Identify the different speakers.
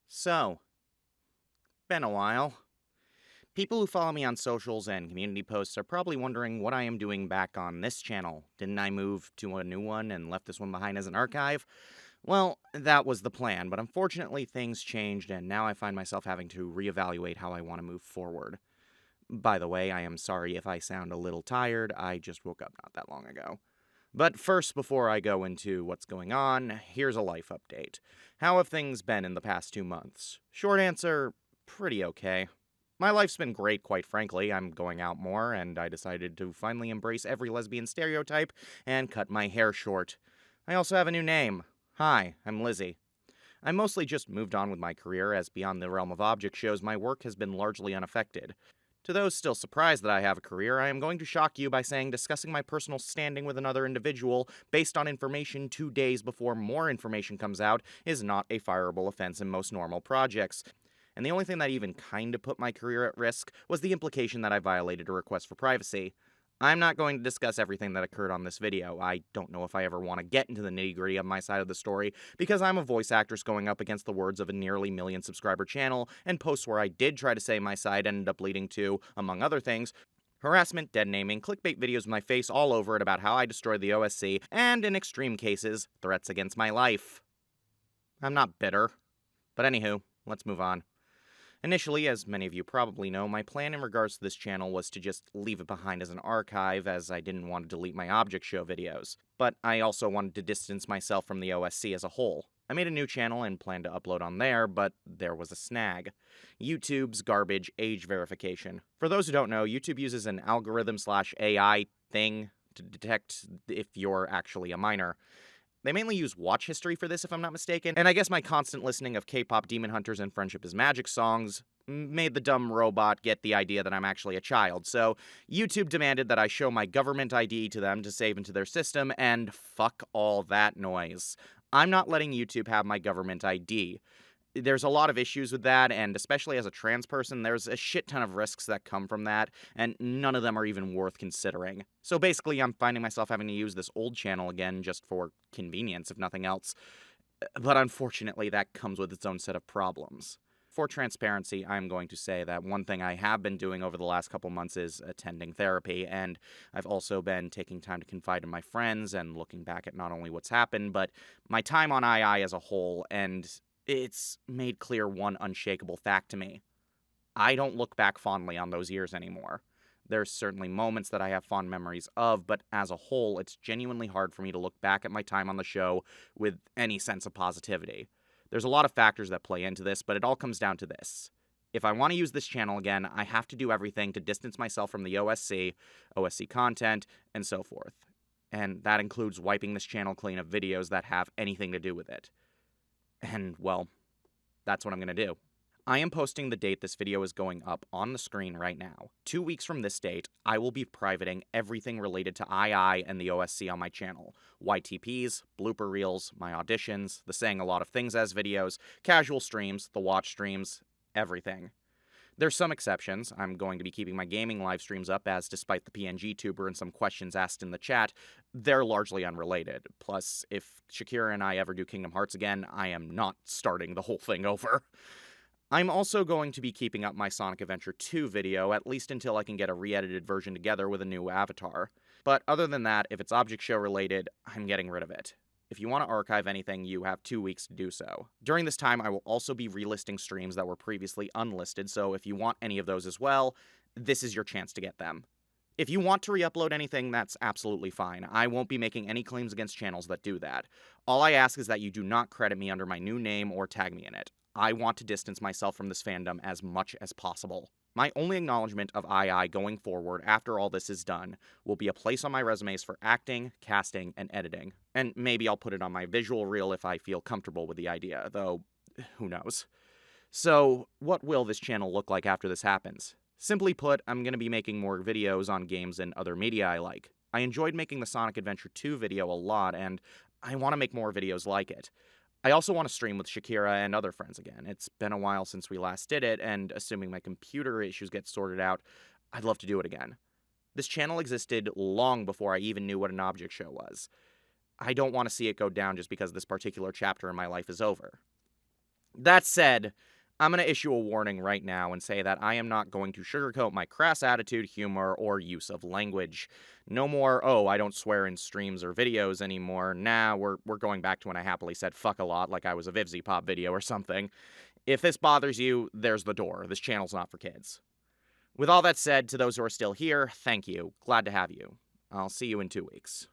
Speaker 1: So, been a while. People who follow me on socials and community posts are probably wondering what I am doing back on this channel. Didn't I move to a new one and left this one behind as an archive? Well, that was the plan, but unfortunately things changed and now I find myself having to reevaluate how I want to move forward. By the way, I am sorry if I sound a little tired, I just woke up not that long ago. But first, before I go into what's going on, here's a life update. How have things been in the past 2 months? Short answer, pretty okay. My life's been great, quite frankly. I'm going out more, and I decided to finally embrace every lesbian stereotype and cut my hair short. I also have a new name. Hi, I'm Lizzie. I mostly just moved on with my career, as beyond the realm of object shows, my work has been largely unaffected. To those still surprised that I have a career, I am going to shock you by saying discussing my personal standing with another individual based on information 2 days before more information comes out is not a fireable offense in most normal projects. And the only thing that even kinda put my career at risk was the implication that I violated a request for privacy. I'm not going to discuss everything that occurred on this video. I don't know if I ever want to get into the nitty-gritty of my side of the story, because I'm a voice actress going up against the words of a nearly million subscriber channel, and posts where I did try to say my side ended up leading to, among other things, harassment, dead naming, clickbait videos with my face all over it about how I destroyed the OSC, and in extreme cases, threats against my life. I'm not bitter. But anywho, let's move on. Initially, as many of you probably know, my plan in regards to this channel was to just leave it behind as an archive, as I didn't want to delete my object show videos. But I also wanted to distance myself from the OSC as a whole. I made a new channel and planned to upload on there, but there was a snag. YouTube's garbage age verification. For those who don't know, YouTube uses an algorithm/AI thing to detect if you're actually a minor. They mainly use watch history for this, if I'm not mistaken, and I guess my constant listening of K-pop Demon Hunters and Friendship is Magic songs made the dumb robot get the idea that I'm actually a child, so YouTube demanded that I show my government ID to them to save into their system, and fuck all that noise. I'm not letting YouTube have my government ID. There's a lot of issues with that, and especially as a trans person, there's a shit ton of risks that come from that, and none of them are even worth considering. So basically, I'm finding myself having to use this old channel again just for convenience, if nothing else. But unfortunately, that comes with its own set of problems. For transparency, I'm going to say that one thing I have been doing over the last couple months is attending therapy, and I've also been taking time to confide in my friends and looking back at not only what's happened, but my time on II as a whole, and it's made clear one unshakable fact to me. I don't look back fondly on those years anymore. There's certainly moments that I have fond memories of, but as a whole, it's genuinely hard for me to look back at my time on the show with any sense of positivity. There's a lot of factors that play into this, but it all comes down to this. If I want to use this channel again, I have to do everything to distance myself from the OSC, OSC content, and so forth. And that includes wiping this channel clean of videos that have anything to do with it. And, well, that's what I'm going to do. I am posting the date this video is going up on the screen right now. 2 weeks from this date, I will be privating everything related to II and the OSC on my channel. YTPs, blooper reels, my auditions, the saying a lot of things as videos, casual streams, the watch streams, everything. There's some exceptions. I'm going to be keeping my gaming live streams up, as despite the PNG tuber and some questions asked in the chat, they're largely unrelated. Plus, if Shakira and I ever do Kingdom Hearts again, I am not starting the whole thing over. I'm also going to be keeping up my Sonic Adventure 2 video, at least until I can get a re-edited version together with a new avatar. But other than that, if it's object show related, I'm getting rid of it. If you want to archive anything, you have 2 weeks to do so. During this time, I will also be relisting streams that were previously unlisted, so if you want any of those as well, this is your chance to get them. If you want to re-upload anything, that's absolutely fine. I won't be making any claims against channels that do that. All I ask is that you do not credit me under my new name or tag me in it. I want to distance myself from this fandom as much as possible. My only acknowledgement of II going forward after all this is done will be a place on my resumes for acting, casting, and editing. And maybe I'll put it on my visual reel if I feel comfortable with the idea, though who knows. So, what will this channel look like after this happens? Simply put, I'm going to be making more videos on games and other media I like. I enjoyed making the Sonic Adventure 2 video a lot, and I want to make more videos like it. I also want to stream with Shakira and other friends again. It's been a while since we last did it, and assuming my computer issues get sorted out, I'd love to do it again. This channel existed long before I even knew what an object show was. I don't want to see it go down just because this particular chapter in my life is over. That said, I'm going to issue a warning right now and say that I am not going to sugarcoat my crass attitude, humor, or use of language. No more, oh, I don't swear in streams or videos anymore. Nah, we're going back to when I happily said fuck a lot like I was a Vivzy Pop video or something. If this bothers you, there's the door. This channel's not for kids. With all that said, to those who are still here, thank you. Glad to have you. I'll see you in 2 weeks.